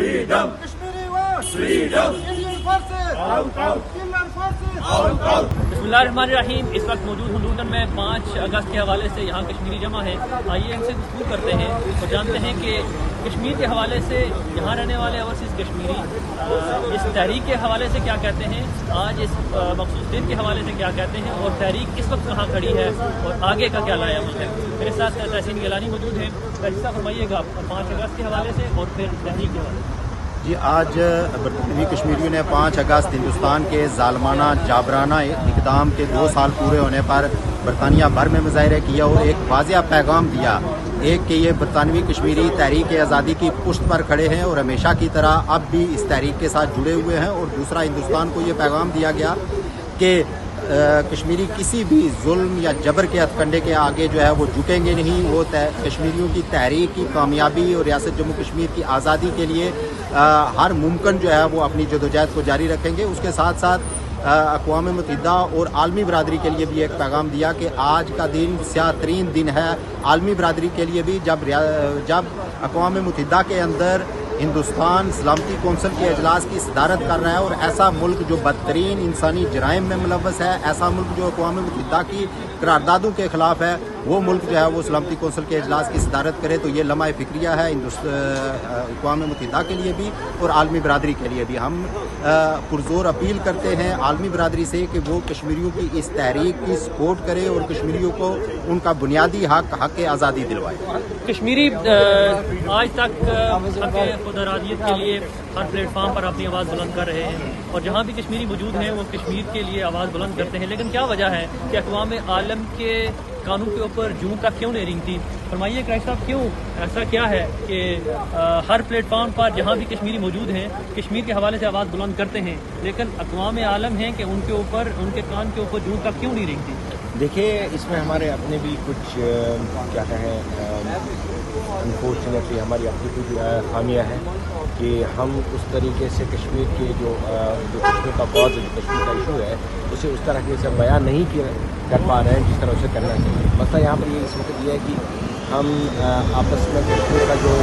freedom, Kashmiri was freedom, Indian forces out, out, Indian forces out, out. बिस्मिल्लाहिर्रहमानिर्रहीम। इस वक्त मौजूद हूँ लंदन में 5 अगस्त के हवाले से यहाँ कश्मीरी जमा है। आइए इनसे गुफ्तगू करते हैं और जानते हैं कि कश्मीर के हवाले से यहाँ रहने वाले ओवरसीज़ कश्मीरी इस तहरीक के हवाले से क्या कहते हैं, आज इस मखसूस दिन के हवाले से क्या कहते हैं और तहरीक इस वक्त कहाँ खड़ी है और आगे का क्या लाया है। मेरे साथ तहसीन गिलानी मौजूद हैं। हिस्सा फरमाइएगा 5 अगस्त के हवाले से और फिर तहरीक के हवाले से। जी, आज बरतानवी कश्मीरियों ने 5 अगस्त हिंदुस्तान के ज़ालमाना जाबराना इक़दाम के 2 साल पूरे होने पर बरतानिया भर में मुजाहरा किया और एक वाज़िया पैगाम दिया। एक कि ये बरतानवी कश्मीरी तहरीक आज़ादी की पुश्त पर खड़े हैं और हमेशा की तरह अब भी इस तहरीक के साथ जुड़े हुए हैं। और दूसरा, हिंदुस्तान को ये पैगाम दिया गया कि कश्मीरी किसी भी जुल्म या जबर के हथकंडे के आगे जो है वो झुकेंगे नहीं। वो कश्मीरियों की तहरीक की कामयाबी और रियासत जम्मू कश्मीर की आज़ादी के लिए हर मुमकिन जो है वो अपनी जदोजहद को जारी रखेंगे। उसके साथ साथ अक़वाम मुत्तहिदा और आलमी बरादरी के लिए भी एक पैगाम दिया कि आज का दिन स्याह तरीन दिन है आलमी बरादरी के लिए भी, जब अक़वाम मुत्तहिदा के अंदर हिंदुस्तान सलामती कौंसिल के अजलास की सदारत कर रहा है और ऐसा मुल्क जो बदतरीन इंसानी जराइम में मुलव्वस है, ऐसा मुल्क जो अक़वाम मुत्तहिदा की करारदादों के ख़िलाफ़ है, वो मुल्क जो है वो सलामती कौंसिल के अजलास की सदारत करे तो ये लम्हा फ़िक्रिया है अक़वाम मुत्तहिदा के लिए भी और आलमी बरादरी के लिए भी। हम पुरज़ोर अपील करते हैं आलमी बरादरी से कि वो कश्मीरियों की इस तहरीक की सपोर्ट करे और कश्मीरियों को उनका बुनियादी हक आज़ादी दिलवाए। कश्मीरी आज तक खुदरादियत के लिए हर प्लेटफार्म पर अपनी आवाज़ बुलंद कर रहे हैं और जहाँ भी कश्मीरी मौजूद हैं वो कश्मीर के लिए आवाज़ बुलंद करते हैं। लेकिन क्या वजह है कि अक़वाम आलम के कानून के ऊपर जूं तक क्यों नहीं रेंगती? फरमाइए क्रैश साहब, क्यों ऐसा क्या है कि हर प्लेटफार्म पर जहाँ भी कश्मीरी मौजूद हैं कश्मीर के हवाले से आवाज़ बुलंद करते हैं, लेकिन अक़वाम आलम हैं कि उनके ऊपर उनके कान के ऊपर जूं तक क्यों नहीं रेंगती? देखिए, इसमें हमारे अपने भी कुछ क्या कहें, अनफॉर्चुनेटली हमारी अपनी कुछ खामियाँ हैं कि हम उस तरीके से कश्मीर के जो कश्मीर का कॉज कश्मीर का इशू है उसे उस तरह से बयान नहीं कर पा रहे हैं जिस तरह उसे करना चाहिए। मसला यहाँ पर ये इस वक्त ये है कि हम आपस में कश्मीर का जो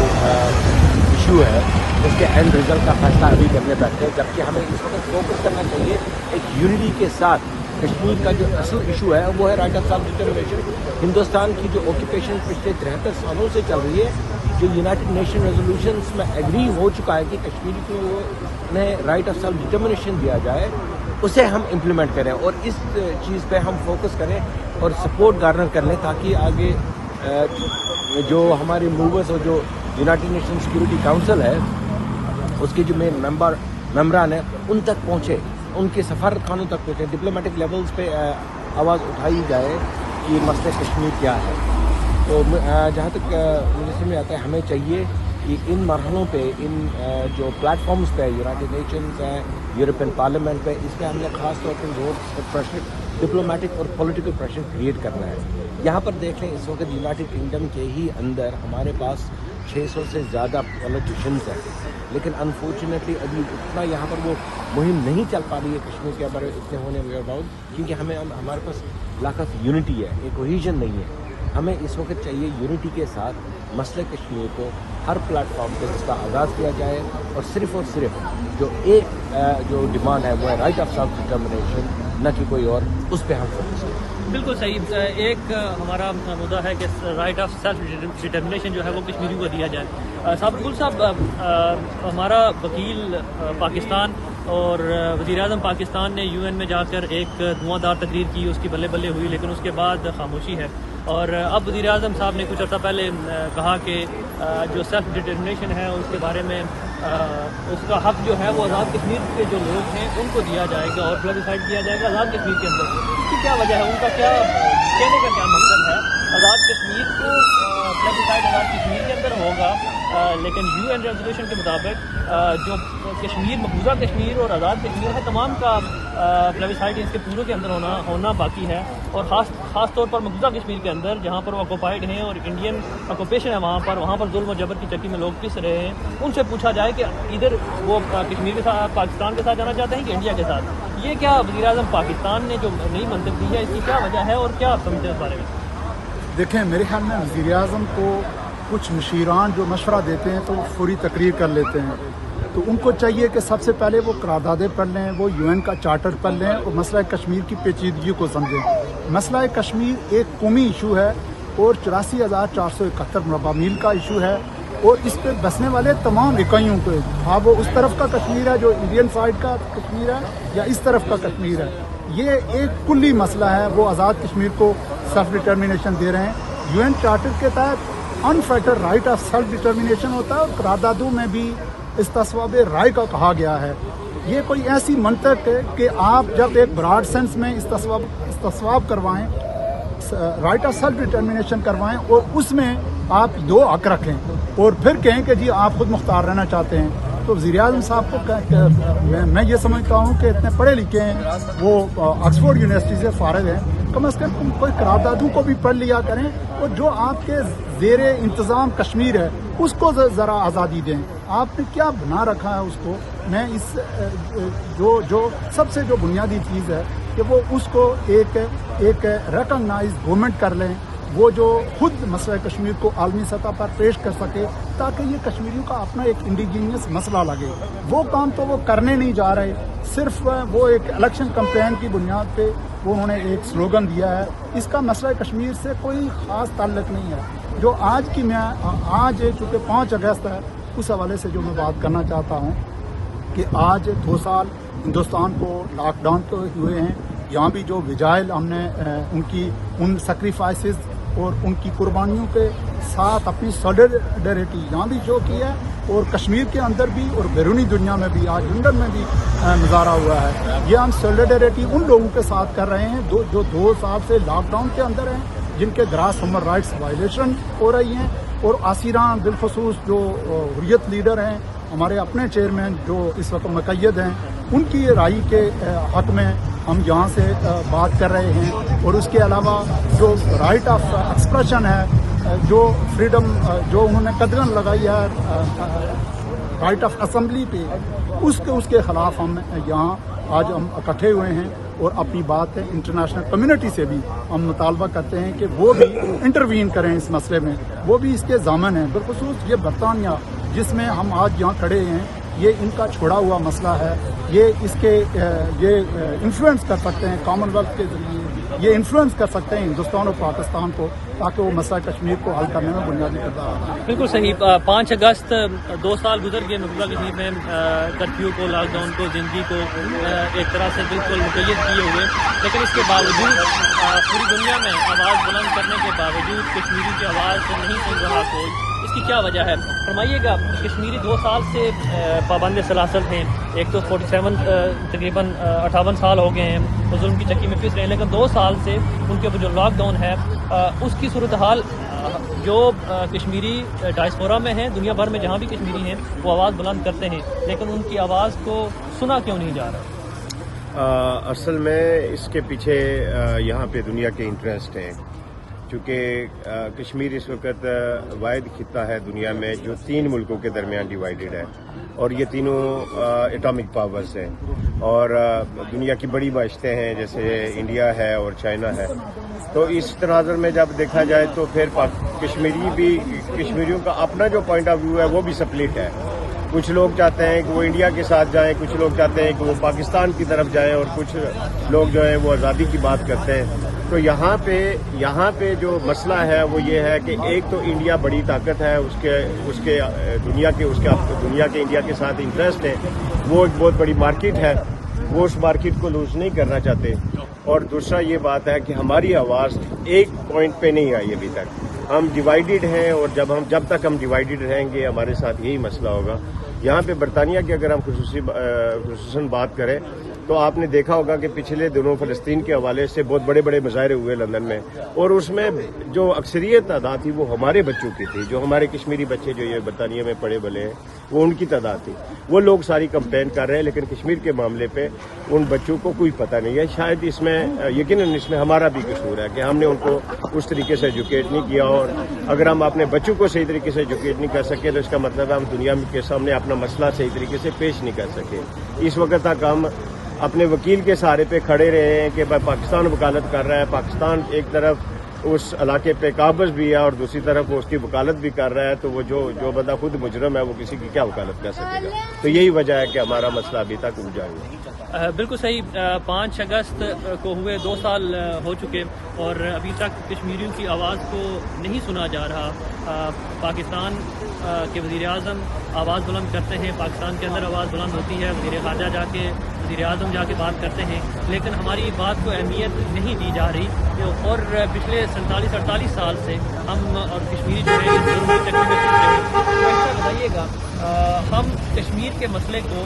इशू है उसके एंड रिजल्ट का फैसला अभी करने बैठते हैं, जबकि हमें इस वक्त फोकस करना चाहिए एक यूनिटी के साथ। कश्मीर का जो असल इशू है वो है right of self determination. Hindustan की जो ऑक्यूपेशन पिछले 73 सालों से चल रही है, जो यूनाइटेड नेशन रेजोल्यूशंस में एग्री हो चुका है कि कश्मीर को उन्हें राइट ऑफ सेल्फ डिटरमिनेशन दिया जाए, उसे हम इम्प्लीमेंट करें और इस चीज़ पे हम फोकस करें और सपोर्ट गार्नर कर लें ताकि आगे जो हमारे मूवर्स और जो यूनाइटेड नेशन सिक्योरिटी काउंसिल है उसके जो मेन मेम्बरान हैं उन तक पहुँचे, उनके सफारत खानों तक पहुँचे, डिप्लोमेटिक लेवल्स पे आवाज़ उठाई जाए कि मसले कश्मीर क्या है। तो जहाँ तक मुझे समझ आता है हमें चाहिए कि इन मरहलों पे, इन जो प्लेटफॉर्म्स पे, यूनाइटेड नेशंस है, यूरोपियन पार्लियामेंट पे, इसमें हमने ख़ास तौर पर जोर प्रेशर, डिप्लोमेटिक और पॉलिटिकल प्रेशर क्रिएट करना है। यहाँ पर देख लें, इस वक्त यूनाइटेड किंगडम के ही अंदर हमारे पास 600 से ज़्यादा पॉलिटिशियंस हैं, लेकिन अनफॉर्चुनेटली अभी उतना यहाँ पर वो मुहिम नहीं चल पा रही है कश्मीर के बारे में इतने होने के बाद, क्योंकि हमारे पास लाक ऑफ यूनिटी है, एक कोहेजन नहीं है। हमें इस वक्त चाहिए यूनिटी के साथ मसले कश्मीर को हर प्लेटफॉर्म पर इसका आगाज़ किया जाए और सिर्फ जो एक जो डिमांड है वो है राइट ऑफ सेल्फ डिटरमिनेशन, न कि कोई और, उस पर हम फोकस करें। बिल्कुल सही। एक हमारा मुद्दा है कि राइट ऑफ सेल्फ डिटरमिनेशन जो है वो कश्मीरियों को दिया जाए। साबुल साहब, हमारा वकील पाकिस्तान और वज़ीर-ए-आज़म पाकिस्तान ने UN में जाकर एक धुआंधार तकरीर की, उसकी बल्ले बल्ले हुई, लेकिन उसके बाद खामोशी है। और अब वज़ीर-ए-आज़म साहब ने कुछ अर्सा पहले कहा कि जो सेल्फ डिटरमिनेशन है उसके बारे में उसका हक जो है वो आज़ाद कश्मीर के जो लोग हैं उनको दिया जाएगा और प्लेबिसाइड किया जाएगा आज़ाद कश्मीर के अंदर। इसकी क्या वजह है, उनका क्या कहने का क्या मकसद है? आज़ाद कश्मीर को प्लेबिसाइड आज़ाद कश्मीर के अंदर होगा, लेकिन UN रेजोल्यूशन के मुताबिक जो कश्मीर, मकबूजा कश्मीर और आज़ाद कश्मीर है, तमाम का प्लेबिसाइड इसके पूरे के अंदर होना बाकी है। और ख़ास तौर पर मकबूजा कश्मीर के अंदर जहाँ पर वो ऑक्यूपाइड हैं और इंडियन ऑक्यूपेशन है, वहाँ पर जुल्म और जबर की चक्की में लोग पिस रहे हैं। उनसे पूछा जाए कि इधर वो कश्मीर के साथ, पाकिस्तान के साथ जाना चाहते हैं कि इंडिया के साथ। ये क्या वज़ीर-ए-आज़म पाकिस्तान ने जो नई मंतब दी है, इसकी क्या वजह है और क्या आप समझते हैं इस बारे में? देखें, मेरे ख्याल में वज़ीर-ए-आज़म को कुछ मशीरान जो मशवरा देते हैं तो वो फौरी तकरीर कर लेते हैं, तो उनको चाहिए कि सबसे पहले वो करारदादें पढ़ लें, वो UN का चार्टर पढ़ लें और मसला कश्मीर की पेचीदगी को समझें। मसला कश्मीर एक कौमी इशू है और 84,471 मरबा मील का इशू है और इस पे बसने वाले तमाम इकाइयों को, हाँ वो उस तरफ का कश्मीर है जो इंडियन साइड का कश्मीर है या इस तरफ का कश्मीर है, ये एक कुल्ली मसला है। वो आज़ाद कश्मीर को सेल्फ डिटर्मिनेशन दे रहे हैं। UN चार्टर के तहत unfettered right of self determination होता है और करारदादों में भी इस्तिस्वाब राय का कहा गया है। ये कोई ऐसी मंतक है कि आप जब एक ब्रॉड सेंस में इस्तिस्वाब करवाएं, राइट ऑफ सेल्फ डिटर्मिनेशन करवाएं और उसमें आप 2 हक रखें और फिर कहें कि जी आप खुद मुख्तार रहना चाहते हैं, तो वज़ीर-ए-आज़म साहब को मैं ये समझता हूँ कि इतने पढ़े लिखे हैं, वो ऑक्सफोर्ड यूनिवर्सिटी से फारिग हैं, कम अज़ कम कोई करारदादों को भी पढ़ लिया करें और जो आपके ज़ेरे इंतज़ाम कश्मीर है उसको ज़रा आज़ादी दें। आपने क्या बना रखा है उसको, मैं इस जो सबसे जो बुनियादी चीज़ है कि वो उसको एक रिकॉग्नाइज गवर्नमेंट कर लें, वो जो खुद मसला कश्मीर को आलमी सतह पर पेश कर सके ताकि ये कश्मीरियों का अपना एक इंडिजीनियस मसला लगे। वो काम तो वो करने नहीं जा रहे, सिर्फ वो एक इलेक्शन कैंपेन की बुनियाद पे वो उन्होंने एक स्लोगन दिया है। इसका मसला कश्मीर से कोई ख़ास ताल्लुक़ नहीं है। जो आज की मैं आज चूँकि 5 अगस्त है, उस हवाले से जो मैं बात करना चाहता हूँ कि आज 2 साल हिंदुस्तान को लॉकडाउन को हुए हैं। यहाँ भी जो विजाइल हमने उन सेक्रीफाइसेस और उनकी कुर्बानियों के साथ अपनी सॉलिडरिटी यहाँ भी जो की है और कश्मीर के अंदर भी और बैरूनी दुनिया में भी, आज लंदन में भी मुजाहरा हुआ है। ये हम सॉलिडरिटी उन लोगों के साथ कर रहे हैं जो 2 साल से लॉकडाउन के अंदर हैं, जिनके ग्रास ह्यूमन राइट्स वायलेशन हो रही हैं और आसिरान बिलखसूस जो हुर्रियत लीडर हैं, हमारे अपने चेयरमैन जो इस वक्त मुक़य्यद हैं, उनकी राय के हक़ में हम यहाँ से बात कर रहे हैं। और उसके अलावा जो राइट ऑफ एक्सप्रेशन है, जो फ्रीडम जो उन्होंने कदगन लगाई है राइट ऑफ असेंबली पे, उसके ख़िलाफ़ हम यहाँ आज हम इकट्ठे हुए हैं और अपनी बात है इंटरनेशनल कम्युनिटी से भी हम मुतालबा करते हैं कि वो भी इंटरवीन करें इस मसले में, वो भी इसके ज़ामन हैं। बिलखुसूस ये बरतानिया जिसमें हम आज यहाँ खड़े हैं, ये इनका छोड़ा हुआ मसला है। ये इन्फ्लुएंस कर सकते हैं कॉमनवेल्थ के जरिए, ये इन्फ्लुएंस कर सकते हैं हिंदुस्तान और पाकिस्तान को ताकि वो मसला कश्मीर को हल करने में बुनियादी किरदार अदा। बिल्कुल सही। 5 अगस्त 2 साल गुजर गए मकबूजा कश्मीर में कर्फ्यू को, लॉकडाउन को, ज़िंदगी को एक तरह से बिल्कुल मुक़य्यद किए हुए, लेकिन इसके बावजूद पूरी दुनिया में आवाज़ बुलंद करने के बावजूद कश्मीरी की आवाज़ नहीं सुन रहा कोई। इसकी क्या वजह है, फरमाइएगा। कश्मीरी 2 साल से पाबंद सलासल हैं। एक तो 47 तकरीबन 58 साल हो गए हैं वो जुल्म की चक्की में पिस रहे हैं, लेकिन 2 साल से उनके ऊपर जो लॉकडाउन है उसकी सूरत हाल जो कश्मीरी डायस्पोरा में हैं, दुनिया भर में जहाँ भी कश्मीरी हैं, वो आवाज़ बुलंद करते हैं, लेकिन उनकी आवाज़ को सुना क्यों नहीं जा रहा? असल में इसके पीछे यहाँ पे दुनिया के इंटरेस्ट हैं, चूँकि कश्मीर इस वक्त वाहिद खित्ता है दुनिया में जो 3 मुल्कों के दरमियान डिवाइडेड है और ये तीनों एटॉमिक पावर्स हैं और दुनिया की बड़ी माशतें हैं जैसे इंडिया है और चाइना है। तो इस तनाज़ुर में जब देखा जाए तो फिर कश्मीरियों का अपना जो पॉइंट ऑफ व्यू है वो भी स्प्लिट है। कुछ लोग चाहते हैं कि वो इंडिया के साथ जाएं, कुछ लोग चाहते हैं कि वो पाकिस्तान की तरफ जाएं और कुछ लोग जो है वो आज़ादी की बात करते हैं। तो यहाँ पे जो मसला है वो ये है कि एक तो इंडिया बड़ी ताकत है, उसके दुनिया के इंडिया के साथ इंटरेस्ट है, वो एक बहुत बड़ी मार्केट है, वो उस मार्केट को लूज नहीं करना चाहते। और दूसरा ये बात है कि हमारी आवाज़ एक पॉइंट पे नहीं आई अभी तक, हम डिवाइडेड हैं और जब तक हम डिवाइडेड रहेंगे हमारे साथ यही मसला होगा। यहाँ पे बरतानिया की अगर हम खुसूसन बात करें तो आपने देखा होगा कि पिछले दिनों फ़लस्तीन के हवाले से बहुत बड़े बड़े मुजाहरे हुए लंदन में, और उसमें जो अक्सरियत तादाद थी वो हमारे बच्चों की थी, जो हमारे कश्मीरी बच्चे जो ये बरतानिया में पढ़े बले हैं वो उनकी तादाद थी। वो लोग सारी कंप्लेन कर रहे हैं, लेकिन कश्मीर के मामले पे उन बच्चों को कोई पता नहीं है। शायद इसमें यकीनन इसमें हमारा भी कसूर है कि हमने उनको उस तरीके से एजुकेट नहीं किया, और अगर हम अपने बच्चों को सही तरीके से एजुकेट नहीं कर सके तो इसका मतलब है हम दुनिया के सामने अपना मसला सही तरीके से पेश नहीं कर सके। इस वक्त तक हम अपने वकील के सहारे पे खड़े रहे हैं कि भाई पाकिस्तान वकालत कर रहा है, पाकिस्तान एक तरफ اس علاقے پہ قابض بھی ہے اور دوسری طرف وہ اس کی وکالت بھی کر رہا ہے، تو وہ جو بندہ خود مجرم ہے وہ کسی کی کیا وکالت کر سکے گا. تو یہی وجہ ہے کہ ہمارا مسئلہ ابھی تک الجھا ہوا ہے. بالکل صحیح. 5 اگست کو ہوئے 2 سال ہو چکے اور ابھی تک کشمیریوں کی آواز کو نہیں سنا جا رہا. پاکستان کے وزیر اعظم آواز بلند کرتے ہیں، پاکستان کے اندر آواز بلند ہوتی ہے، وزیر خارجہ جا کے وزیر اعظم جا کے بات کرتے ہیں، لیکن ہماری بات کو اہمیت نہیں دی جا رہی. اور پچھلے 47-48 سال سے ہم اور کشمیری جو ہے بتائیے گا ہم کشمیر کے مسئلے کو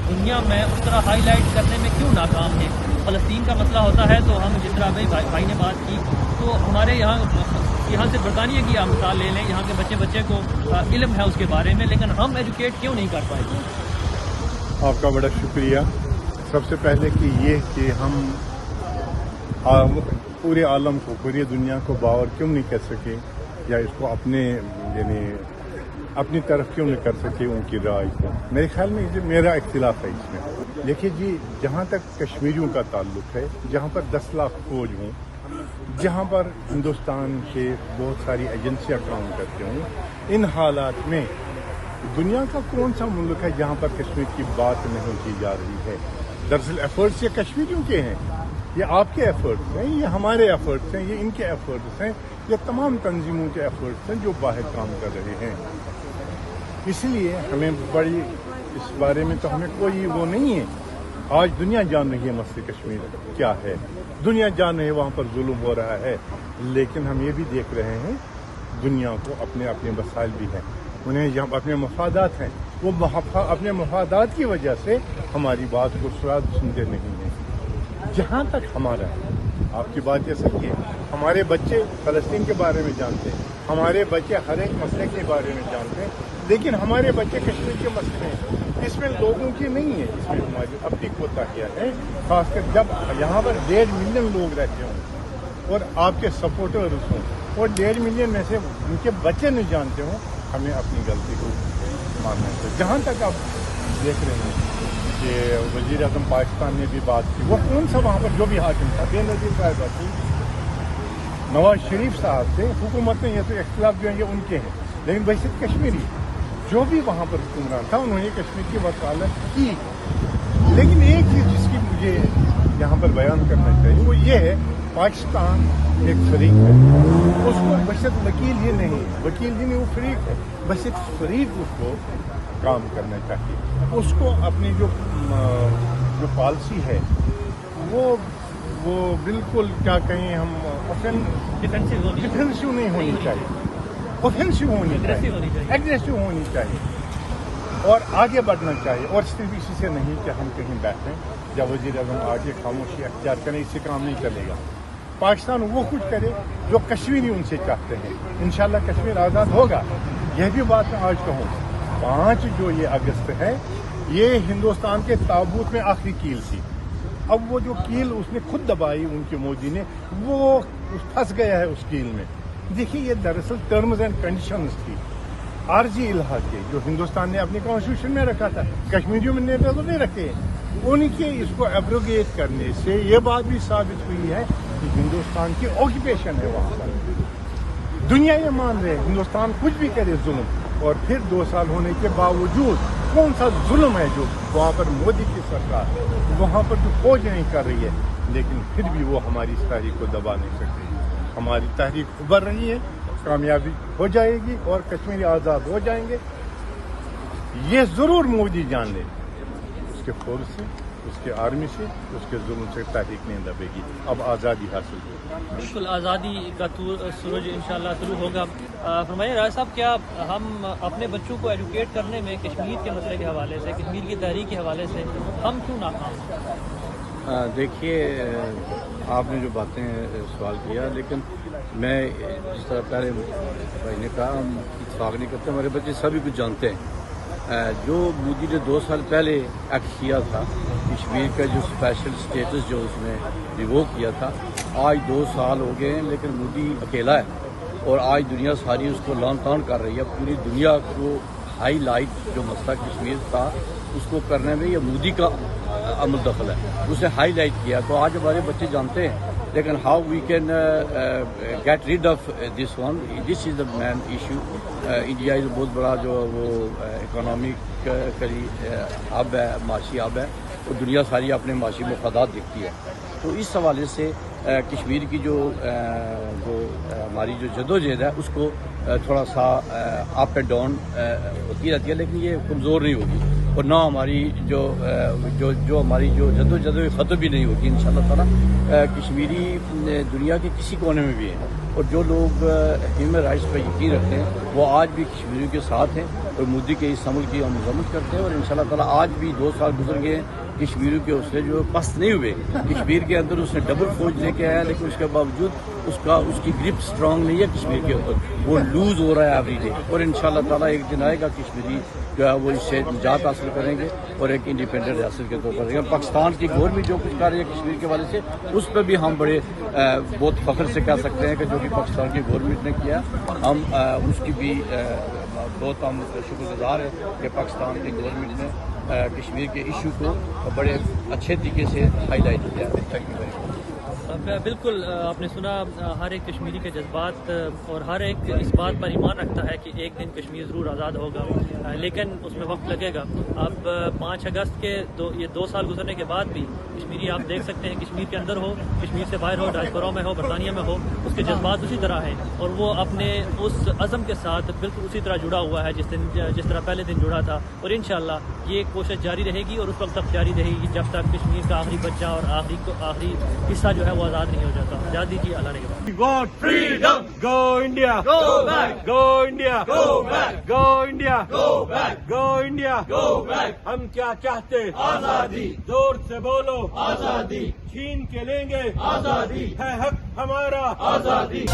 دنیا میں اس طرح ہائی لائٹ کرنے میں کیوں ناکام ہیں؟ فلسطین کا مسئلہ ہوتا ہے تو ہم جس طرح بھائی نے بات کی، تو ہمارے یہاں سے برطانیہ کی آپ مثال لے لیں، یہاں کے بچے کو علم ہے اس کے بارے میں، لیکن ہم ایجوکیٹ کیوں نہیں کر پائے؟ آپ کا بڑا شکریہ. سب سے پہلے کہ یہ کہ ہم پورے عالم کو، پوری دنیا کو باور کیوں نہیں کر سکے یا اس کو اپنی طرف کیوں نہیں کر سکے ان کی رائے کو. میرے خیال میں میرا اختلاف ہے اس میں. دیکھیے جی، جہاں تک کشمیریوں کا تعلق ہے، جہاں پر 10 لاکھ فوج ہوں، جہاں پر ہندوستان کے بہت ساری ایجنسیاں کام کرتے ہوں، ان حالات میں دنیا کا کون سا ملک ہے جہاں پر کشمیر کی بات نہیں کی جا رہی ہے؟ دراصل ایفرٹس یہ کشمیریوں کے ہیں، یہ آپ کے ایفرٹس ہیں، یہ ہمارے ایفرٹس ہیں، یہ ان کے ایفرٹس ہیں، یہ تمام تنظیموں کے ایفرٹس ہیں جو باہر کام کر رہے ہیں. اس لیے ہمیں بڑی اس بارے میں تو ہمیں کوئی وہ نہیں ہے. آج دنیا جان رہی ہے مسئلہ کشمیر کیا ہے، دنیا جان رہی ہے وہاں پر ظلم ہو رہا ہے، لیکن ہم یہ بھی دیکھ رہے ہیں دنیا کو اپنے مسائل بھی ہیں، انہیں جہاں اپنے مفادات ہیں، وہ اپنے مفادات کی وجہ سے ہماری بات کو سنتے نہیں ہیں. جہاں تک ہمارا آپ کی بات یہ صحیح ہے، ہمارے بچے فلسطین کے بارے میں جانتے ہیں، ہمارے بچے ہر ایک مسئلے کے بارے میں جانتے ہیں، لیکن ہمارے بچے کشمیر کے مسئلے ہیں اس میں لوگوں کی نہیں ہے، اس میں ہماری اپنی کوتاہیاں ہیں. خاص کر جب یہاں پر 1.5 ملین لوگ رہتے ہوں اور آپ کے سپورٹرز ہوں اور 1.5 ملین میں سے ان کے بچے نہیں جانتے ہوں، ہمیں اپنی غلطی کو ماننا چاہیے. جہاں تک آپ دیکھ رہے ہیں کہ وزیر اعظم پاکستان نے بھی بات کی، وہ کون سا وہاں پر جو بھی حاکم تھا، بے نظیر صاحب تھی، نواز شریف صاحب سے حکومت میں یہ تو اختلاف جو ہیں یہ ان کے ہیں، لیکن بحیثیت کشمیری جو بھی وہاں پر حکمران تھا انہوں نے کشمیر کی وکالت کی. لیکن ایک چیز جس کی مجھے یہاں پر بیان کرنا چاہیے وہ یہ ہے، پاکستان ایک فریق ہے، اس کو بحیثیت وکیل ہی نہیں وہ فریق ہے، بحیثیت فریق اس کو کام کرنا چاہیے. اس کو اپنی جو پالیسی ہے وہ بالکل کیا کہیں ہم ڈیفینسو نہیں ہونی چاہیے، اوفینسو ہونی چاہیے، ایگریسو ہونی چاہیے اور آگے بڑھنا چاہیے. اور صرف اسی سے نہیں کہ ہم کہیں بیٹھیں یا وزیر اعظم آگے خاموشی اختیار کریں، اس سے کام نہیں چلے گا. پاکستان وہ کچھ کرے جو کشمیری ان سے چاہتے ہیں. انشاءاللہ کشمیر آزاد ہوگا. یہ بھی بات میں آج کہوں، 5 جو یہ اگست ہے یہ ہندوستان کے تابوت میں آخری کیل تھی. اب وہ جو کیل اس نے خود دبائی ان کے مودی نے، وہ پھنس گیا ہے اس کیل میں. دیکھیے یہ دراصل ٹرمز اینڈ کنڈیشنز تھی عارضی الحاق کے جو ہندوستان نے اپنے کانسٹیٹیوشن میں رکھا تھا، کشمیریوں میں تو نہیں رکھے. ان کے اس کو ایبروگیٹ کرنے سے یہ بات بھی ثابت ہوئی ہے کہ ہندوستان کی آکوپیشن ہے وہاں پر. دنیا یہ مان رہے ہندوستان کچھ بھی کرے ظلم، اور پھر 2 سال ہونے کے باوجود کون سا ظلم ہے جو وہاں پر مودی کی سرکار وہاں پر جو فوج نہیں کر رہی ہے، لیکن پھر بھی وہ ہماری اس تحریک کو دبا نہیں سکتی. ہماری تحریک ابھر رہی ہے، کامیابی ہو جائے گی اور کشمیری آزاد ہو جائیں گے. یہ ضرور مودی جان لے، اس کے فورس سے، اس کے آرمی سے، اس کے ظلم سے تحریک نہیں دبے گی. اب آزادی حاصل ہوگی. بالکل آزادی کا سورج انشاءاللہ طلوع ہوگا. فرمائیے راج صاحب، کیا ہم اپنے بچوں کو ایجوکیٹ کرنے میں کشمیر کے مسئلے کے حوالے سے، کشمیر کی تحریک کے حوالے سے ہم کیوں ناکام ہیں؟ دیکھیے، آپ نے جو باتیں سوال کیا، لیکن میں جس طرح پہلے بھائی نے کہا، ہم اتفاق نہیں کرتے، ہمارے بچے سبھی کچھ جانتے ہیں. جو مودی نے 2 سال پہلے ایکٹ کیا تھا، کشمیر کا جو اسپیشل اسٹیٹس جو اس نے ریووک کیا تھا، آج 2 سال ہو گئے ہیں، لیکن مودی اکیلا ہے اور آج دنیا ساری اس کو لان تان کر رہی ہے. پوری دنیا کو ہائی لائٹ جو مسئلہ کشمیر تھا اس کو کرنے میں یہ مودی کا عمل دخل ہے، اسے ہائی لائٹ کیا. تو آج ہمارے بچے جانتے ہیں لیکن how we can get rid of this one, this is the main issue. India ایک بہت بڑا جو وہ اکنامک ہب ہے، معاشی ہب ہے، اور دنیا ساری اپنے معاشی مفادات دیکھتی ہے. تو اس حوالے سے کشمیر کی جو ہماری جو جدوجہد ہے اس کو تھوڑا سا اپ اینڈ ڈاؤن ہوتی رہتی ہے، لیکن یہ کمزور نہیں ہوگی، اور نہ ہماری جو ہماری جو جدوجہد ختم بھی نہیں ہوگی انشاءاللہ تعالیٰ. کشمیری دنیا کے کسی کونے میں بھی ہیں، اور جو لوگ ہیومن رائٹس پر یقین رکھتے ہیں وہ آج بھی کشمیریوں کے ساتھ ہیں، اور مودی کے اس عمل کی ہم مذمت کرتے ہیں. اور انشاءاللہ تعالیٰ آج بھی 2 سال گزر گئے ہیں، کشمیریوں کے حوصلے جو پست نہیں ہوئے. کشمیر کے اندر اس نے ڈبل فوج لے کے آیا، لیکن اس کے باوجود اس کی گرپ اسٹرانگ نہیں ہے کشمیر کے اوپر، وہ لوز ہو رہا ہے ایوری ڈے. اور انشاءاللہ تعالیٰ ایک دن آئے گا کشمیری جو ہے وہ اس سے نجات حاصل کریں گے اور ایک انڈیپینڈنٹ ریاست کے طور پر. پاکستان کی گورنمنٹ جو کچھ کر رہی ہے کشمیر کے حوالے سے، اس پہ بھی ہم بڑے بہت فخر سے کہہ سکتے ہیں کہ جو کہ پاکستان کی گورنمنٹ نے کیا، ہم اس کی بھی بہت ہم شکر گزار ہیں کہ پاکستان کی گورنمنٹ نے کشمیر کے ایشو کو بڑے اچھے طریقے سے ہائی لائٹ کیا. Thank you very much. بالکل آپ نے سنا، ہر ایک کشمیری کے جذبات اور ہر ایک اس بات پر ایمان رکھتا ہے کہ ایک دن کشمیر ضرور آزاد ہوگا، لیکن اس میں وقت لگے گا. اب 5 اگست کے یہ 2 سال گزرنے کے بعد بھی کشمیری آپ دیکھ سکتے ہیں، کشمیر کے اندر ہو، کشمیر سے باہر ہو، ڈائسپورا میں ہو، برطانیہ میں ہو، اس کے جذبات اسی طرح ہیں، اور وہ اپنے اس عزم کے ساتھ بالکل اسی طرح جڑا ہوا ہے جس طرح پہلے دن جڑا تھا. اور انشاءاللہ یہ کوشش جاری رہے گی، اور اس وقت تک جاری رہے گی جب تک کشمیر کا آخری بچہ اور آخری حصہ جو ہے وہ آزاد نہیں ہو جاتا. اجازت دیجیے، اللہ نے کے بعد. We want freedom. Go India. Go back. Go India. Go back. Go India. Go back. Go India. Go back. ہم کیا چاہتے؟ آزادی. زور سے بولو. آزادی. چھین کے لیں گے. آزادی. ہے حق ہمارا. آزادی.